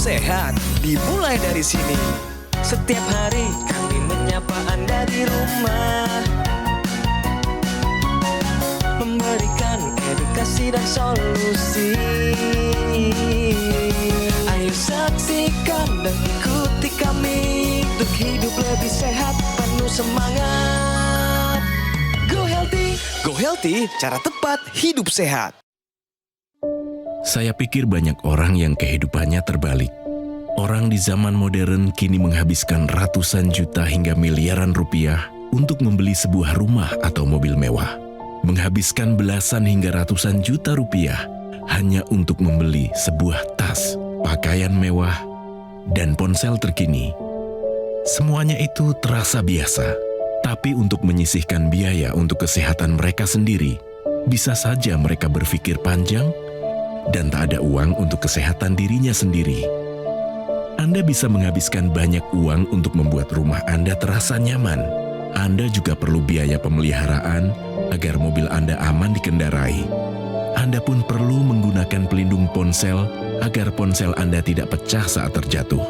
sehat dimulai dari sini. Setiap hari kami menyapa Anda di rumah, memberikan edukasi dan solusi. Ayo saksikan dan ikuti kami untuk hidup lebih sehat, penuh semangat. Go Healthy. Go Healthy, cara tepat hidup sehat. Saya pikir banyak orang yang kehidupannya terbalik. Orang di zaman modern kini menghabiskan ratusan juta hingga miliaran rupiah untuk membeli sebuah rumah atau mobil mewah. Menghabiskan belasan hingga ratusan juta rupiah hanya untuk membeli sebuah tas, pakaian mewah, dan ponsel terkini. Semuanya itu terasa biasa, tapi untuk menyisihkan biaya untuk kesehatan mereka sendiri, bisa saja mereka berpikir panjang dan tak ada uang untuk kesehatan dirinya sendiri. Anda bisa menghabiskan banyak uang untuk membuat rumah Anda terasa nyaman. Anda juga perlu biaya pemeliharaan agar mobil Anda aman dikendarai. Anda pun perlu menggunakan pelindung ponsel agar ponsel Anda tidak pecah saat terjatuh.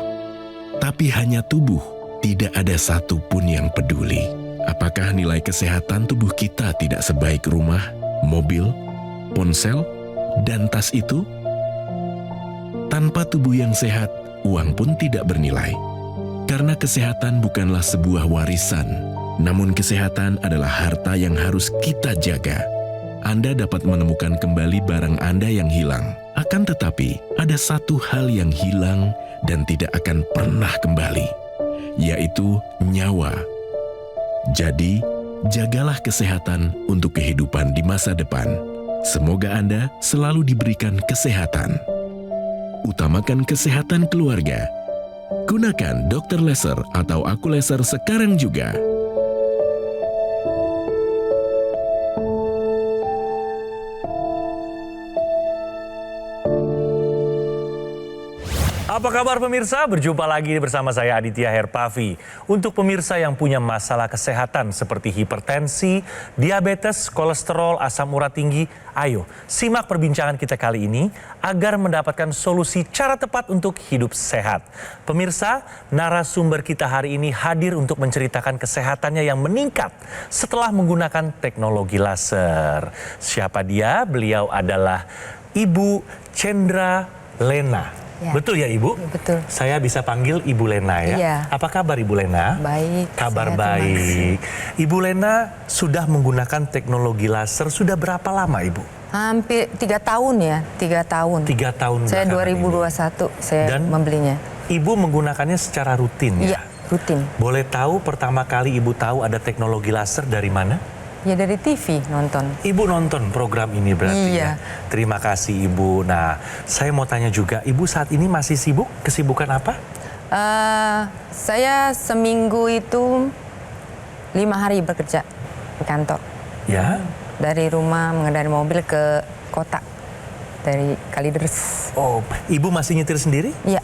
Tapi hanya tubuh, tidak ada satupun yang peduli. Apakah nilai kesehatan tubuh kita tidak sebaik rumah, mobil, ponsel, dan tas itu? Tanpa tubuh yang sehat, uang pun tidak bernilai. Karena kesehatan bukanlah sebuah warisan, namun kesehatan adalah harta yang harus kita jaga. Anda dapat menemukan kembali barang Anda yang hilang. Akan tetapi, ada satu hal yang hilang dan tidak akan pernah kembali, yaitu nyawa. Jadi, jagalah kesehatan untuk kehidupan di masa depan. Semoga Anda selalu diberikan kesehatan. Utamakan kesehatan keluarga. Gunakan Dr. Laser atau Aku Laser sekarang juga. Apa kabar pemirsa? Berjumpa lagi bersama saya Aditya Herpavi. Untuk pemirsa yang punya masalah kesehatan seperti hipertensi, diabetes, kolesterol, asam urat tinggi, ayo simak perbincangan kita kali ini agar mendapatkan solusi cara tepat untuk hidup sehat. Pemirsa, narasumber kita hari ini hadir untuk menceritakan kesehatannya yang meningkat setelah menggunakan teknologi laser. Siapa dia? Beliau adalah Ibu Cendra Lena. Ya. Betul ya Ibu? Betul. Saya bisa panggil Ibu Lena ya? Iya. Apa kabar Ibu Lena? Baik. Kabar sehat, baik. Ibu Lena sudah menggunakan teknologi laser sudah berapa lama Ibu? Hampir 3 tahun ya, 3 tahun. 3 tahun Saya belakangan 2021 saya Dan membelinya. Ibu menggunakannya secara rutin ya? Iya, rutin. Boleh tahu pertama kali Ibu tahu ada teknologi laser dari mana? Ya dari TV nonton. Ibu nonton program ini berarti Iya. ya? Terima kasih Ibu. Nah, saya mau tanya juga, Ibu saat ini masih sibuk? Kesibukan apa? Saya seminggu itu 5 hari bekerja di kantor. Ya. Dari rumah mengendarai mobil ke kota. Dari Kalideres. Oh, Ibu masih nyetir sendiri? Iya.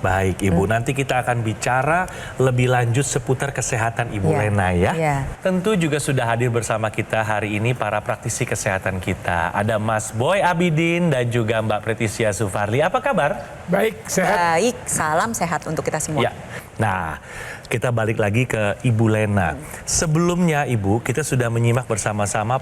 Baik Ibu, nanti kita akan bicara lebih lanjut seputar kesehatan Ibu Iya. Lena ya. Iya. Tentu juga sudah hadir bersama kita hari ini para praktisi kesehatan kita. Ada Mas Boy Abidin dan juga Mbak Pretisia Sufarli. Apa kabar? Baik, sehat. Baik, salam sehat untuk kita semua. Ya. Nah, kita balik lagi ke Ibu Lena. Sebelumnya Ibu, kita sudah menyimak bersama-sama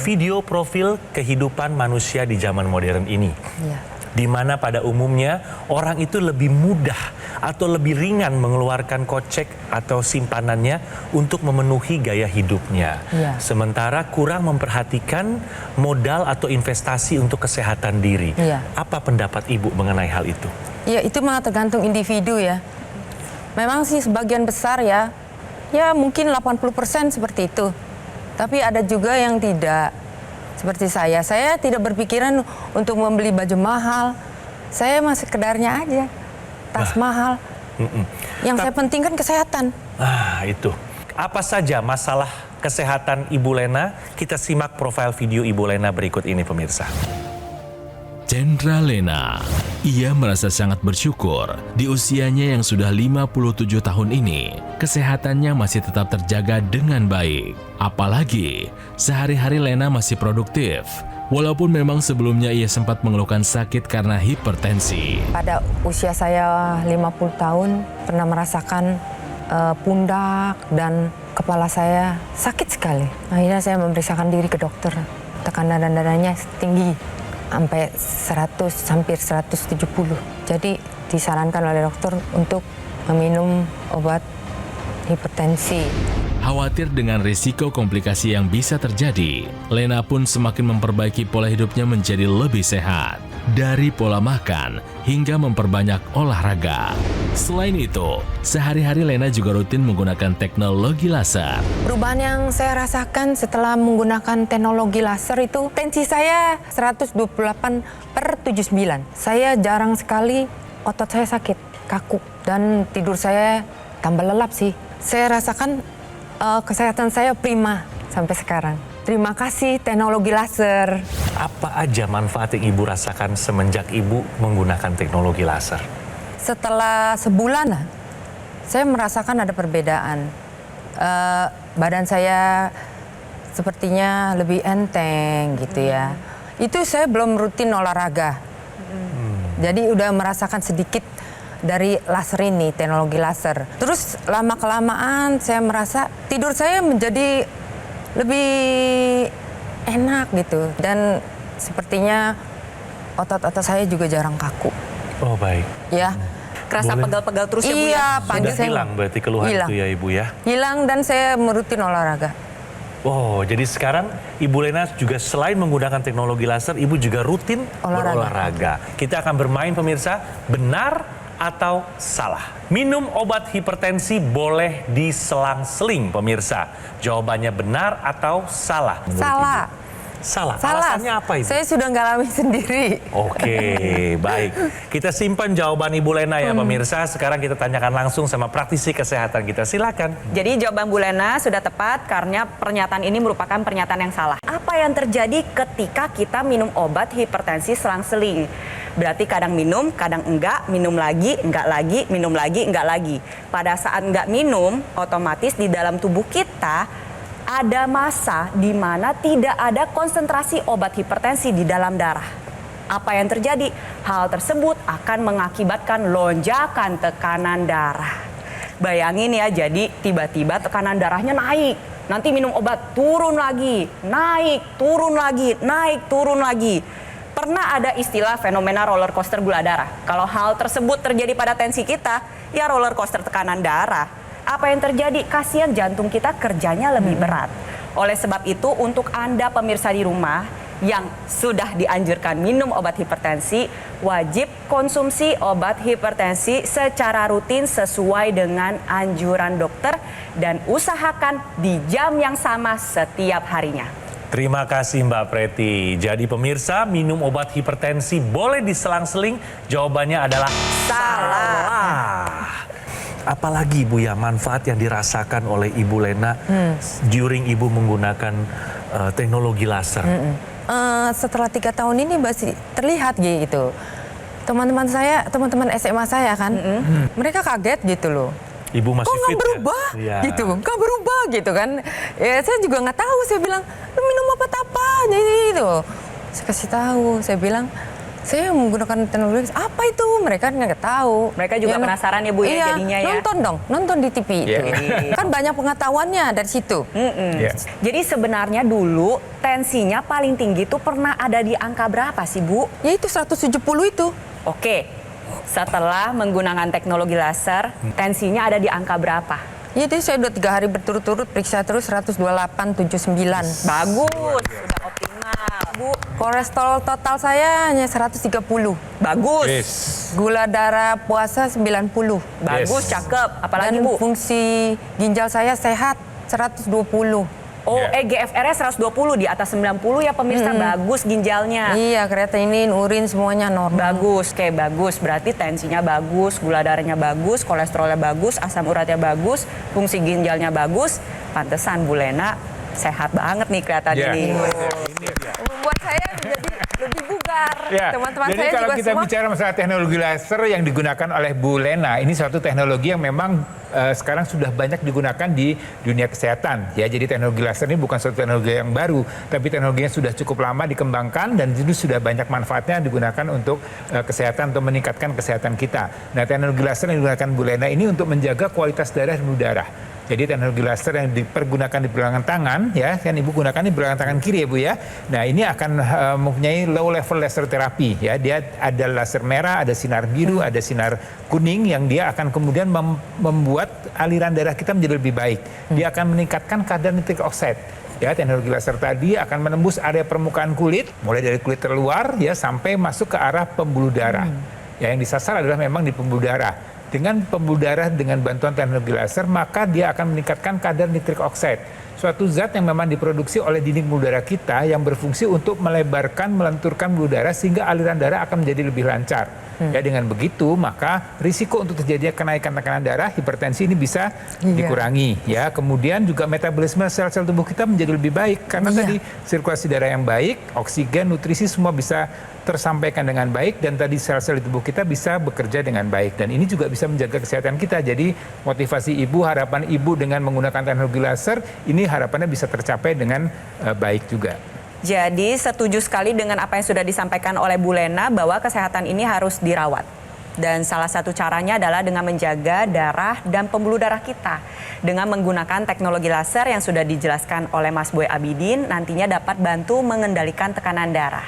video profil kehidupan manusia di zaman modern ini. Iya. Di mana pada umumnya orang itu lebih mudah atau lebih ringan mengeluarkan kocek atau simpanannya untuk memenuhi gaya hidupnya. Iya. Sementara kurang memperhatikan modal atau investasi untuk kesehatan diri. Iya. Apa pendapat Ibu mengenai hal itu? Ya itu malah tergantung individu ya. Memang sih sebagian besar ya mungkin 80% seperti itu. Tapi ada juga yang tidak. Seperti saya tidak berpikiran untuk membeli baju mahal. Saya masih sekedarnya aja, tas mahal. Yang saya pentingkan kesehatan. Itu. Apa saja masalah kesehatan Ibu Lena? Kita simak profil video Ibu Lena berikut ini pemirsa. Cendra Lena. Ia merasa sangat bersyukur di usianya yang sudah 57 tahun ini, kesehatannya masih tetap terjaga dengan baik. Apalagi, sehari-hari Lena masih produktif. Walaupun memang sebelumnya ia sempat mengeluhkan sakit karena hipertensi. Pada usia saya 50 tahun pernah merasakan pundak dan kepala saya sakit sekali. Akhirnya saya memeriksakan diri ke dokter. Tekanan darahnya tinggi sampai 100, hampir 170. Jadi disarankan oleh dokter untuk meminum obat hipertensi. Khawatir dengan risiko komplikasi yang bisa terjadi, Lena pun semakin memperbaiki pola hidupnya menjadi lebih sehat. Dari pola makan hingga memperbanyak olahraga. Selain itu, sehari-hari Lena juga rutin menggunakan teknologi laser. Perubahan yang saya rasakan setelah menggunakan teknologi laser itu, tensi saya 128/79. Saya jarang sekali otot saya sakit, kaku, dan tidur saya tambah lelap sih. Saya rasakan kesehatan saya prima sampai sekarang. Terima kasih teknologi laser. Apa aja manfaat yang Ibu rasakan semenjak Ibu menggunakan teknologi laser? Setelah sebulan, saya merasakan ada perbedaan. Badan saya sepertinya lebih enteng gitu ya. Itu saya belum rutin olahraga. Jadi udah merasakan sedikit dari laser ini, teknologi laser. Terus lama-kelamaan saya merasa tidur saya menjadi lebih enak gitu. Dan sepertinya otot-otot saya juga jarang kaku. Oh baik. Ya. Kerasa pegal-pegal terus ya Bu ya? Iya, Sudah hilang berarti keluhan hilang. itu ya Ibu ya? Hilang dan saya merutin olahraga. Oh, jadi sekarang Ibu Lena juga selain menggunakan teknologi laser, Ibu juga rutin berolahraga. Kita akan bermain pemirsa, benar atau salah? Minum obat hipertensi boleh diselang-seling pemirsa. Jawabannya benar atau salah? menurut Salah. Ibu? Salah. Salah. Alasannya apa Ibu? Saya sudah ngalamin sendiri. Oke, baik. Kita simpan jawaban Ibu Lena ya pemirsa. Sekarang kita tanyakan langsung sama praktisi kesehatan kita. Silakan. Jadi jawaban Bu Lena sudah tepat karena pernyataan ini merupakan pernyataan yang salah. Apa yang terjadi ketika kita minum obat hipertensi selang-seling? Berarti kadang minum, kadang enggak, minum lagi, enggak lagi, minum lagi, enggak lagi. Pada saat enggak minum, otomatis di dalam tubuh kita ada masa di mana tidak ada konsentrasi obat hipertensi di dalam darah. Apa yang terjadi? Hal tersebut akan mengakibatkan lonjakan tekanan darah. Bayangin ya, jadi tiba-tiba tekanan darahnya naik. Nanti minum obat, turun lagi, naik, turun lagi, naik, turun lagi. Pernah ada istilah fenomena roller coaster gula darah. Kalau hal tersebut terjadi pada tensi kita, ya roller coaster tekanan darah. Apa yang terjadi? Kasihan jantung kita kerjanya lebih berat. Oleh sebab itu, untuk Anda pemirsa di rumah yang sudah dianjurkan minum obat hipertensi, wajib konsumsi obat hipertensi secara rutin sesuai dengan anjuran dokter dan usahakan di jam yang sama setiap harinya. Terima kasih Mbak Preti. Jadi pemirsa, minum obat hipertensi boleh diselang-seling? Jawabannya adalah salah. Apalagi Ibu ya manfaat yang dirasakan oleh Ibu Lena during Ibu menggunakan teknologi laser? Setelah 3 tahun ini masih terlihat gitu. Teman-teman saya, teman-teman SMA saya kan, mereka kaget gitu loh. Ibu masih kok nggak fit berubah ya? gitu, nggak berubah gitu kan. Ya saya juga nggak tahu, saya bilang, lu minum obat apa? Jadi itu. Saya kasih tahu, saya bilang, saya menggunakan teknologi, apa itu? Mereka nggak tahu. Mereka juga penasaran ya Bu ya, iya, jadinya ya. nonton dong, nonton di TV itu. Kan banyak pengetahuannya dari situ. Jadi sebenarnya dulu tensinya paling tinggi itu pernah ada di angka berapa sih Bu? Ya itu 170 itu. Oke, setelah menggunakan teknologi laser, tensinya ada di angka berapa? Jadi saya udah 3 hari berturut-turut periksa terus 128/79. Bagus, sudah optimal Bu. Kolesterol total saya hanya 130. Bagus, Gula darah puasa 90. bagus, cakep. Apalagi Dan Bu? fungsi ginjal saya sehat 120. Oh, EGFR-nya 120 di atas 90 ya pemirsa, bagus ginjalnya. Iya, kreatinin, urin semuanya normal. Bagus, kayak bagus. Berarti tensinya bagus, gula darahnya bagus, kolesterolnya bagus, asam uratnya bagus, fungsi ginjalnya bagus. Pantesan Bu Lena sehat banget nih kelihatannya nih. Membuat saya menjadi lebih bugar. Ya, Teman-teman jadi saya kalau juga kita semua bicara masalah teknologi laser yang digunakan oleh Bu Lena, ini suatu teknologi yang memang sekarang sudah banyak digunakan di dunia kesehatan. Ya, jadi teknologi laser ini bukan suatu teknologi yang baru, tapi teknologinya sudah cukup lama dikembangkan dan itu sudah banyak manfaatnya digunakan untuk kesehatan, untuk meningkatkan kesehatan kita. Nah, teknologi laser yang digunakan Bu Lena ini untuk menjaga kualitas darah dan pembuluh darah. Jadi teknologi laser yang dipergunakan di pergelangan tangan, ya kan Ibu gunakan di pergelangan tangan kiri ya Bu ya. Nah ini akan mempunyai low level laser terapi ya. Dia ada laser merah, ada sinar biru, ada sinar kuning yang dia akan kemudian membuat aliran darah kita menjadi lebih baik. Dia akan meningkatkan kadar nitrik oxide. Ya, teknologi laser tadi akan menembus area permukaan kulit, mulai dari kulit terluar ya sampai masuk ke arah pembuluh darah. Ya, yang disasar adalah memang di pembuluh darah. Dengan pembuluh darah dengan bantuan teknologi laser, maka dia akan meningkatkan kadar nitrik oxide. Suatu zat yang memang diproduksi oleh dinding pembuluh darah kita yang berfungsi untuk melebarkan, melenturkan pembuluh darah sehingga aliran darah akan menjadi lebih lancar. Ya, dengan begitu maka risiko untuk terjadinya kenaikan tekanan darah, hipertensi ini bisa dikurangi. Ya, kemudian juga metabolisme sel-sel tubuh kita menjadi lebih baik karena tadi sirkulasi darah yang baik, oksigen, nutrisi semua bisa tersampaikan dengan baik dan tadi sel-sel di tubuh kita bisa bekerja dengan baik dan ini juga bisa menjaga kesehatan kita. Jadi motivasi ibu, harapan ibu dengan menggunakan teknologi laser ini harapannya bisa tercapai dengan baik juga. Jadi setuju sekali dengan apa yang sudah disampaikan oleh Bu Lena bahwa kesehatan ini harus dirawat. Dan salah satu caranya adalah dengan menjaga darah dan pembuluh darah kita. Dengan menggunakan teknologi laser yang sudah dijelaskan oleh Mas Boy Abidin nantinya dapat bantu mengendalikan tekanan darah.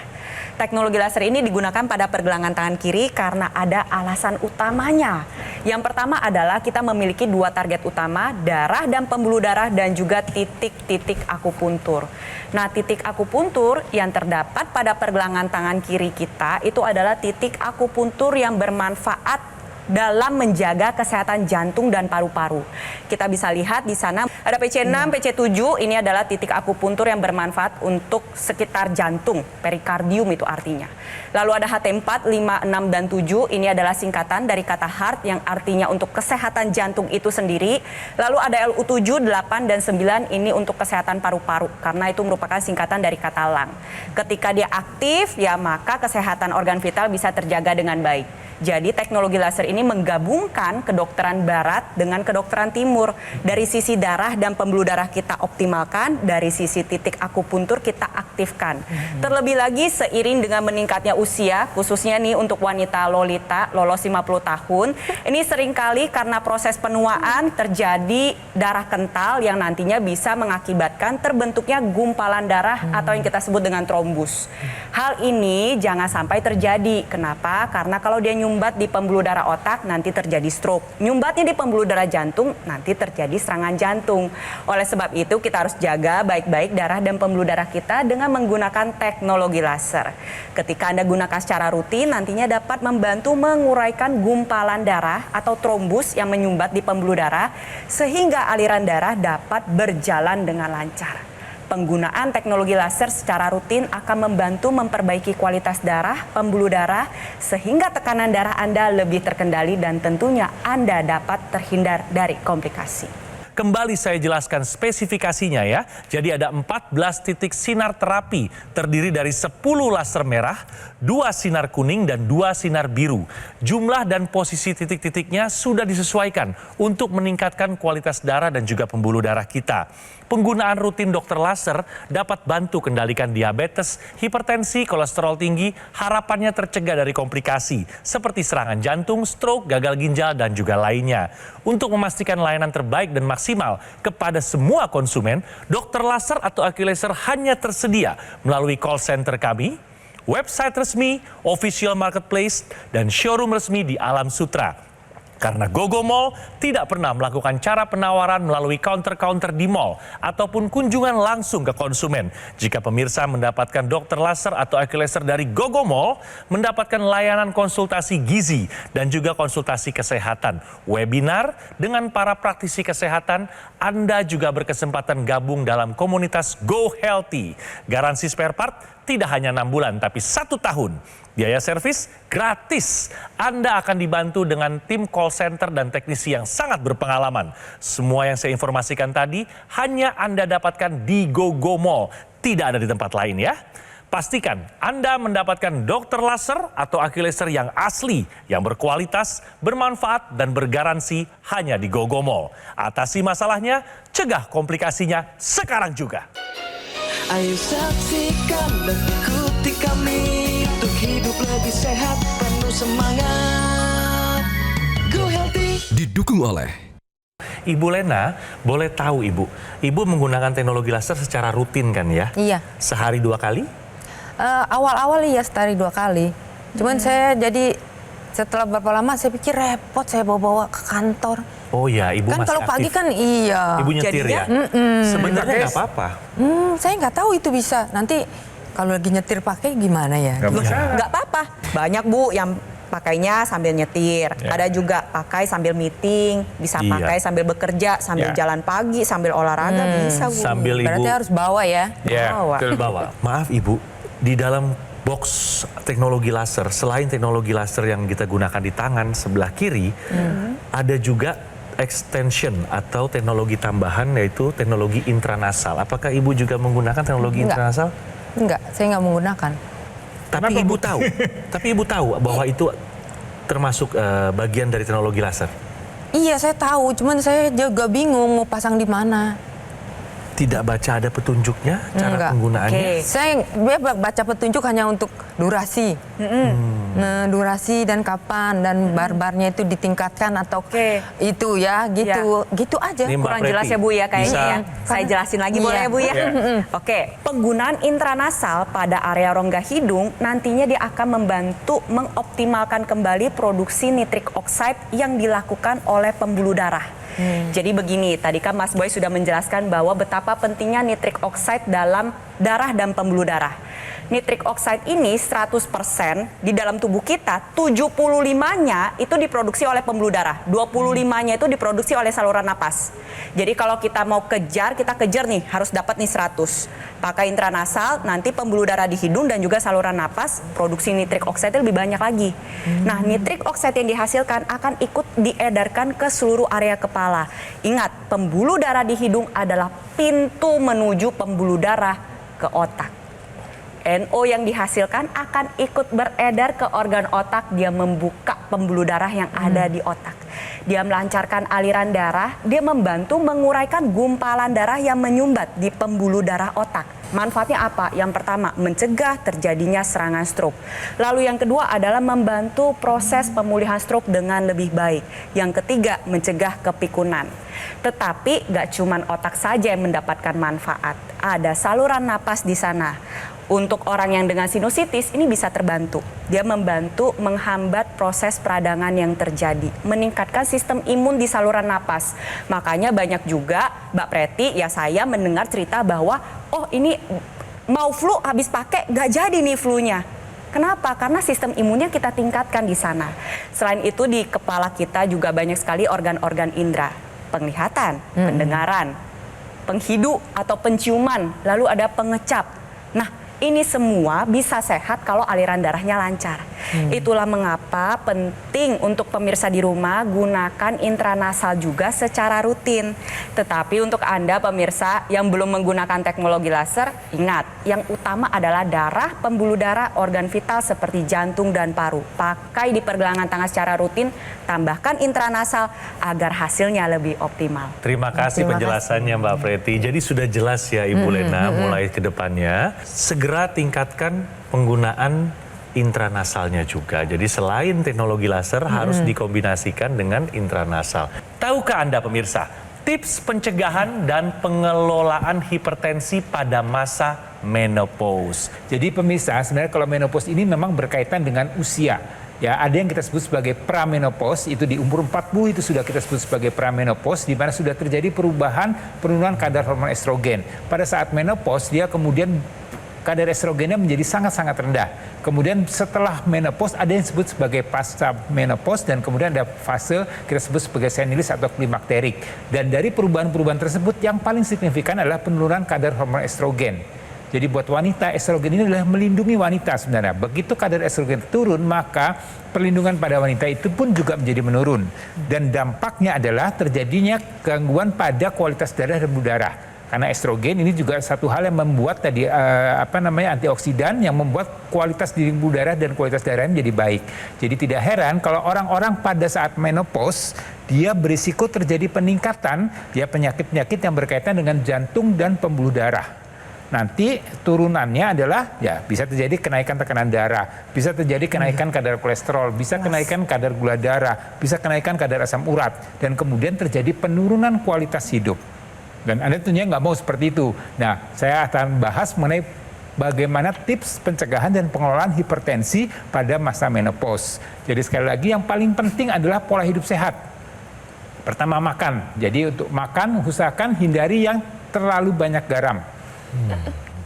Teknologi laser ini digunakan pada pergelangan tangan kiri karena ada alasan utamanya. Yang pertama adalah kita memiliki dua target utama, darah dan pembuluh darah dan juga titik-titik akupuntur. Nah, titik akupuntur yang terdapat pada pergelangan tangan kiri kita itu adalah titik akupuntur yang bermanfaat dalam menjaga kesehatan jantung dan paru-paru. Kita bisa lihat di sana ada PC6, PC7, ini adalah titik akupuntur yang bermanfaat untuk sekitar jantung, perikardium itu artinya. Lalu ada HT4, 5, 6, dan 7, ini adalah singkatan dari kata heart yang artinya untuk kesehatan jantung itu sendiri. Lalu ada LU7, 8, dan 9, ini untuk kesehatan paru-paru karena itu merupakan singkatan dari kata lung. Ketika dia aktif, ya maka kesehatan organ vital bisa terjaga dengan baik. Jadi teknologi laser ini menggabungkan kedokteran barat dengan kedokteran timur. Dari sisi darah dan pembuluh darah kita optimalkan, dari sisi titik akupuntur kita aktifkan. Terlebih lagi seiring dengan meningkatnya usia, khususnya nih untuk wanita lolita, lolos 50 tahun, ini seringkali karena proses penuaan terjadi darah kental yang nantinya bisa mengakibatkan terbentuknya gumpalan darah atau yang kita sebut dengan trombus. Hal ini jangan sampai terjadi. Kenapa? Karena kalau dia nyumbat di pembuluh darah otak nanti terjadi stroke. Nyumbatnya di pembuluh darah jantung nanti terjadi serangan jantung. Oleh sebab itu kita harus jaga baik-baik darah dan pembuluh darah kita dengan menggunakan teknologi laser. Ketika Anda gunakan secara rutin nantinya dapat membantu menguraikan gumpalan darah atau trombus yang menyumbat di pembuluh darah sehingga aliran darah dapat berjalan dengan lancar. Penggunaan teknologi laser secara rutin akan membantu memperbaiki kualitas darah, pembuluh darah, sehingga tekanan darah Anda lebih terkendali dan tentunya Anda dapat terhindar dari komplikasi. Kembali saya jelaskan spesifikasinya ya. Jadi ada 14 titik sinar terapi terdiri dari 10 laser merah, 2 sinar kuning dan 2 sinar biru. Jumlah dan posisi titik-titiknya sudah disesuaikan untuk meningkatkan kualitas darah dan juga pembuluh darah kita. Penggunaan rutin dokter laser dapat bantu kendalikan diabetes, hipertensi, kolesterol tinggi, harapannya tercegah dari komplikasi seperti serangan jantung, stroke, gagal ginjal, dan juga lainnya. Untuk memastikan layanan terbaik dan maksimal kepada semua konsumen, dokter laser atau AccuLaser hanya tersedia melalui call center kami, website resmi, official marketplace, dan showroom resmi di Alam Sutra. Karena GoGo Mall tidak pernah melakukan cara penawaran melalui counter-counter di mall ataupun kunjungan langsung ke konsumen. Jika pemirsa mendapatkan dokter laser atau AccuLaser dari GoGo Mall, mendapatkan layanan konsultasi gizi dan juga konsultasi kesehatan, webinar dengan para praktisi kesehatan, Anda juga berkesempatan gabung dalam komunitas Go Healthy. Garansi spare part tidak hanya 6 bulan tapi 1 tahun. Biaya servis gratis. Anda akan dibantu dengan tim call center dan teknisi yang sangat berpengalaman. Semua yang saya informasikan tadi hanya Anda dapatkan di GoGo Mall. Tidak ada di tempat lain ya. Pastikan Anda mendapatkan dokter laser atau aki laser yang asli, yang berkualitas, bermanfaat, dan bergaransi hanya di Gogo Mall. Atasi masalahnya, cegah komplikasinya sekarang juga. Ayo saksikan dan ikuti kami untuk hidup lebih sehat, penuh semangat. Go Healthy. Didukung oleh Ibu Lena, boleh tahu Ibu menggunakan teknologi laser secara rutin kan ya? Iya. Sehari 2 kali? Awal-awal iya setari 2 kali. Cuman saya jadi setelah berapa lama saya pikir repot saya bawa-bawa ke kantor. Oh ya, Ibu Kan masih kalau pagi aktif. kan iya. Ibu nyetir ya? Sebenarnya nggak apa-apa. Saya nggak tahu itu bisa. Nanti kalau lagi nyetir pakai gimana ya? Nggak masalah. Nggak apa-apa. Banyak Bu yang pakainya sambil nyetir. Ada juga pakai sambil meeting, bisa Iya. pakai sambil bekerja, sambil Ya. jalan pagi, sambil olahraga bisa Bu. Sambil Ibu Berarti harus bawa ya. Ya, Bawa. betul. bawa. Maaf Ibu, di dalam box teknologi laser, selain teknologi laser yang kita gunakan di tangan sebelah kiri, ada juga extension atau teknologi tambahan yaitu teknologi intranasal. Apakah Ibu juga menggunakan teknologi Enggak. intranasal? Enggak, saya nggak menggunakan. Tapi Ibu tahu, bahwa itu termasuk bagian dari teknologi laser. Iya saya tahu, cuman saya juga bingung mau pasang di mana. Tidak baca ada petunjuknya cara Enggak. penggunaannya. Oke. Saya baca petunjuk hanya untuk durasi. Nah, durasi dan kapan dan barbarnya itu ditingkatkan atau Oke. itu ya, gitu. Gitu aja. Ini Mbak Kurang Preti, jelas ya Bu ya kayaknya bisa- ya. Saya jelasin lagi Iya. boleh ya Bu ya? Oke, penggunaan intranasal pada area rongga hidung nantinya dia akan membantu mengoptimalkan kembali produksi nitrik oxide yang dilakukan oleh pembuluh darah. Jadi begini, tadi kan Mas Boy sudah menjelaskan bahwa betapa pentingnya nitrik oxide dalam darah dan pembuluh darah. Nitrik oxide ini 100% di dalam tubuh kita, 75-nya itu diproduksi oleh pembuluh darah, 25-nya itu diproduksi oleh saluran napas. Jadi kalau kita mau kejar, kita kejar nih, harus dapat nih 100. Pakai intranasal, nanti pembuluh darah di hidung dan juga saluran napas, produksi nitrik oxide lebih banyak lagi. Nah, nitrik oxide yang dihasilkan akan ikut diedarkan ke seluruh area kepala. Ingat, pembuluh darah di hidung adalah pintu menuju pembuluh darah ke otak. NO yang dihasilkan akan ikut beredar ke organ otak, dia membuka pembuluh darah yang ada di otak. Dia melancarkan aliran darah, dia membantu menguraikan gumpalan darah yang menyumbat di pembuluh darah otak. Manfaatnya apa? Yang pertama, mencegah terjadinya serangan stroke. Lalu yang kedua adalah membantu proses pemulihan stroke dengan lebih baik. Yang ketiga, mencegah kepikunan. Tetapi gak cuman otak saja yang mendapatkan manfaat. Ada saluran napas di sana. Untuk orang yang dengan sinusitis ini bisa terbantu. Dia membantu menghambat proses peradangan yang terjadi, meningkatkan sistem imun di saluran napas. Makanya banyak juga Mbak Preti, ya saya mendengar cerita bahwa oh ini mau flu habis pakai gak jadi nih flu-nya. Kenapa? Karena sistem imunnya kita tingkatkan di sana. Selain itu di kepala kita juga banyak sekali organ-organ indera. Penglihatan, pendengaran, penghidu atau penciuman, lalu ada pengecap. Nah, ini semua bisa sehat kalau aliran darahnya lancar. Itulah mengapa penting untuk pemirsa di rumah gunakan intranasal juga secara rutin. Tetapi untuk Anda pemirsa yang belum menggunakan teknologi laser, ingat, yang utama adalah darah, pembuluh darah, organ vital seperti jantung dan paru. Pakai di pergelangan tangan secara rutin, tambahkan intranasal agar hasilnya lebih optimal. Terima kasih penjelasannya Mbak Preti. Jadi sudah jelas ya Ibu Lena mulai ke depannya. Segera tingkatkan penggunaan intranasalnya juga. Jadi selain teknologi laser harus dikombinasikan dengan intranasal. Tahukah Anda pemirsa, tips pencegahan dan pengelolaan hipertensi pada masa menopause? Jadi pemirsa, sebenarnya kalau menopause ini memang berkaitan dengan usia. Ya, ada yang kita sebut sebagai pramenopause, itu di umur 40 itu sudah kita sebut sebagai pramenopause, di mana sudah terjadi penurunan kadar hormon estrogen. Pada saat menopause, dia kemudian kadar estrogennya menjadi sangat-sangat rendah. Kemudian setelah menopause ada yang disebut sebagai pasca menopause dan kemudian ada fase kita sebut sebagai senilis atau klimakterik. Dan dari perubahan-perubahan tersebut yang paling signifikan adalah penurunan kadar hormon estrogen. Jadi buat wanita, estrogen ini adalah melindungi wanita sebenarnya. Begitu kadar estrogen turun, maka perlindungan pada wanita itu pun juga menjadi menurun. Dan dampaknya adalah terjadinya gangguan pada kualitas darah dan pembuluh darah. Karena estrogen ini juga satu hal yang membuat tadi antioksidan yang membuat kualitas di pembuluh darah dan kualitas darahnya menjadi baik. Jadi tidak heran kalau orang-orang pada saat menopause dia berisiko terjadi peningkatan penyakit-penyakit yang berkaitan dengan jantung dan pembuluh darah. Nanti turunannya adalah bisa terjadi kenaikan tekanan darah, bisa terjadi kenaikan kadar kolesterol, bisa kenaikan kadar gula darah, bisa kenaikan kadar asam urat, dan kemudian terjadi penurunan kualitas hidup. Dan Anda tentunya nggak mau seperti itu. Nah, saya akan bahas mengenai bagaimana tips pencegahan dan pengelolaan hipertensi pada masa menopause. Jadi sekali lagi yang paling penting adalah pola hidup sehat. Pertama, makan. Jadi untuk makan usahakan hindari yang terlalu banyak garam.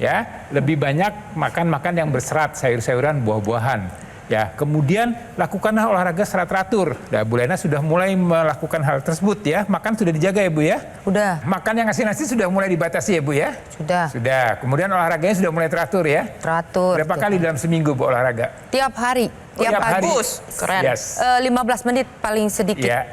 Ya, lebih banyak makan yang berserat, sayur-sayuran, buah-buahan. Ya, kemudian lakukanlah olahraga secara teratur. Nah, Bu Lena sudah mulai melakukan hal tersebut ya. Makan sudah dijaga ya Bu ya? Udah. Makan yang asin-asin sudah mulai dibatasi ya Bu ya? Sudah. Sudah. Kemudian olahraganya sudah mulai teratur ya? Teratur. Berapa kali dalam seminggu Bu olahraga? Tiap hari. Tiap hari. Bagus. Keren. Yes. 15 menit paling sedikit. Ya.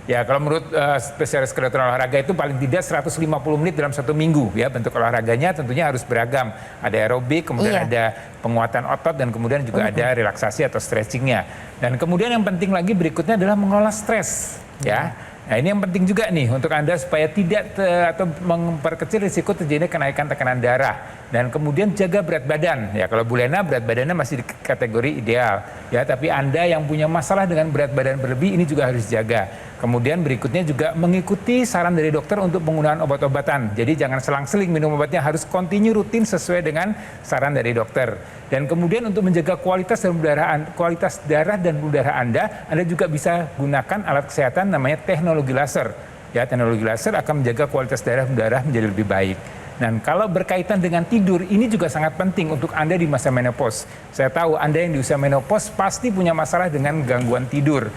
Ya, kalau menurut spesialis kedokteran olahraga itu paling tidak 150 menit dalam 1 minggu ya. Bentuk olahraganya tentunya harus beragam. Ada aerobik, kemudian ada penguatan otot, dan kemudian juga ada relaksasi atau stretchingnya. Dan kemudian yang penting lagi berikutnya adalah mengelola stres ya. Nah, ini yang penting juga nih untuk Anda supaya tidak atau memperkecil risiko terjadinya kenaikan tekanan darah. Dan kemudian jaga berat badan. Ya, kalau Bu Lena berat badannya masih di kategori ideal. Ya, tapi Anda yang punya masalah dengan berat badan berlebih ini juga harus jaga. Kemudian berikutnya juga mengikuti saran dari dokter untuk penggunaan obat-obatan. Jadi jangan selang-seling minum obatnya, harus kontinu rutin sesuai dengan saran dari dokter. Dan kemudian untuk menjaga kualitas darah dan pembuluh darah Anda juga bisa gunakan alat kesehatan namanya teknologi laser. Ya, teknologi laser akan menjaga kualitas darah menjadi lebih baik. Dan kalau berkaitan dengan tidur, ini juga sangat penting untuk Anda di masa menopause. Saya tahu Anda yang di usia menopause pasti punya masalah dengan gangguan tidur.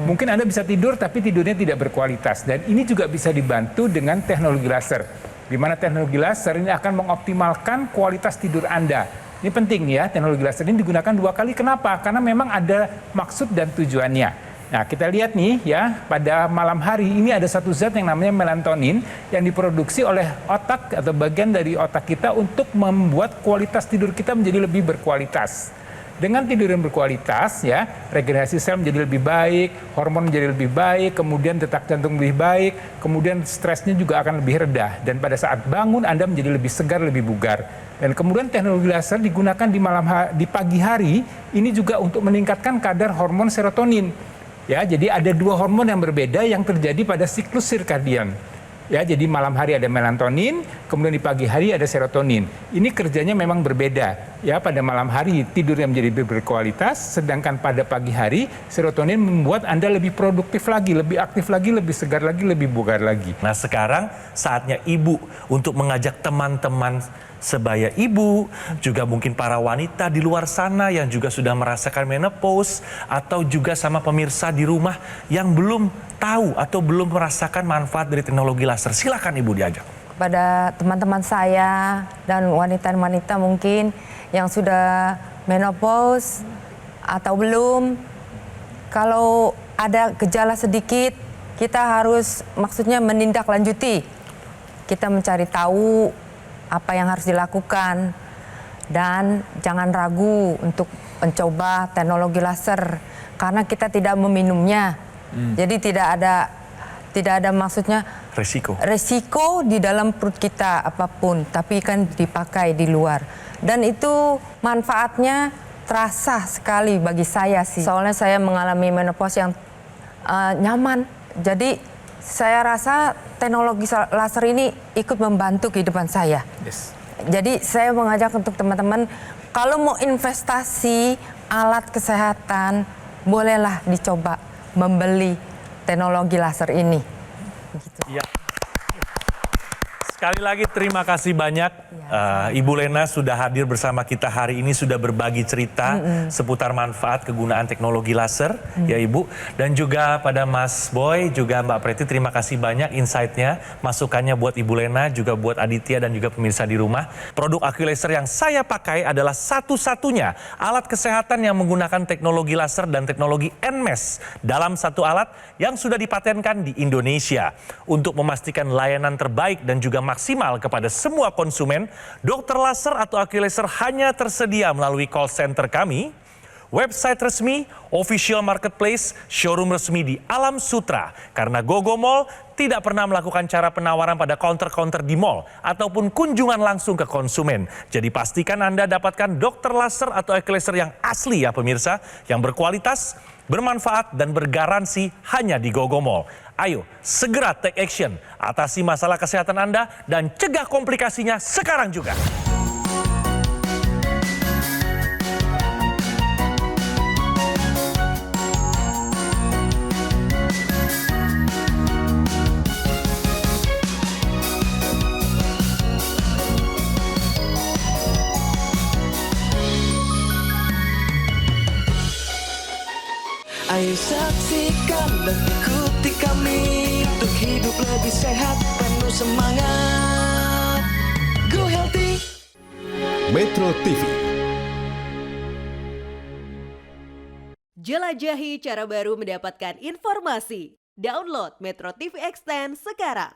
Mungkin Anda bisa tidur tapi tidurnya tidak berkualitas. Dan ini juga bisa dibantu dengan teknologi laser. Di mana teknologi laser ini akan mengoptimalkan kualitas tidur Anda. Ini penting ya, teknologi laser ini digunakan 2 kali. Kenapa? Karena memang ada maksud dan tujuannya. Nah, kita lihat nih ya, pada malam hari ini ada satu zat yang namanya melatonin yang diproduksi oleh otak atau bagian dari otak kita untuk membuat kualitas tidur kita menjadi lebih berkualitas. Dengan tidur yang berkualitas ya, regenerasi sel menjadi lebih baik, hormon menjadi lebih baik, kemudian detak jantung lebih baik, kemudian stresnya juga akan lebih rendah, dan pada saat bangun Anda menjadi lebih segar, lebih bugar. Dan kemudian teknologi laser digunakan di pagi hari ini juga untuk meningkatkan kadar hormon serotonin. Ya, jadi ada 2 hormon yang berbeda yang terjadi pada siklus sirkadian. Ya, jadi malam hari ada melatonin, kemudian di pagi hari ada serotonin. Ini kerjanya memang berbeda. Ya, pada malam hari tidurnya menjadi lebih berkualitas, sedangkan pada pagi hari serotonin membuat Anda lebih produktif lagi, lebih aktif lagi, lebih segar lagi, lebih bugar lagi. Nah, sekarang saatnya Ibu untuk mengajak teman-teman sebaya Ibu, juga mungkin para wanita di luar sana yang juga sudah merasakan menopause, atau juga sama pemirsa di rumah yang belum tahu atau belum merasakan manfaat dari teknologi laser. Silakan Ibu diajak. Kepada teman-teman saya dan wanita-wanita mungkin yang sudah menopause atau belum, kalau ada gejala sedikit, kita harus maksudnya menindaklanjuti. Kita mencari tahu apa yang harus dilakukan, dan jangan ragu untuk mencoba teknologi laser karena kita tidak meminumnya. Jadi tidak ada maksudnya resiko di dalam perut kita apapun, tapi kan dipakai di luar. Dan itu manfaatnya terasa sekali bagi saya sih. Soalnya saya mengalami menopause yang nyaman. Jadi saya rasa teknologi laser ini ikut membantu kehidupan saya. Yes. Jadi saya mengajak untuk teman-teman, kalau mau investasi alat kesehatan, bolehlah dicoba membeli teknologi laser ini. Gitu. Ya. Sekali lagi terima kasih banyak Ibu Lena sudah hadir bersama kita hari ini, sudah berbagi cerita seputar manfaat kegunaan teknologi laser ya Ibu. Dan juga pada Mas Boy, juga Mbak Preti, terima kasih banyak insight-nya, masukannya buat Ibu Lena, juga buat Aditya dan juga pemirsa di rumah. Produk AccuLaser yang saya pakai adalah satu-satunya alat kesehatan yang menggunakan teknologi laser dan teknologi NMES dalam satu alat yang sudah dipatenkan di Indonesia untuk memastikan layanan terbaik dan juga maksimal kepada semua konsumen, dokter laser atau Aculaser hanya tersedia melalui call center kami, website resmi, official marketplace, showroom resmi di Alam Sutra. Karena GoGo Mall tidak pernah melakukan cara penawaran pada counter-counter di mall ataupun kunjungan langsung ke konsumen. Jadi pastikan Anda dapatkan dokter laser atau Aculaser yang asli ya pemirsa, yang berkualitas, bermanfaat dan bergaransi hanya di GoGo Mall. Ayo segera take action, atasi masalah kesehatan Anda dan cegah komplikasinya sekarang juga. Ayo saksikan dan ikuti kami untuk hidup lebih sehat, penuh semangat. Go Healthy. Metro TV. Jelajahi cara baru mendapatkan informasi. Download Metro TV Extend sekarang.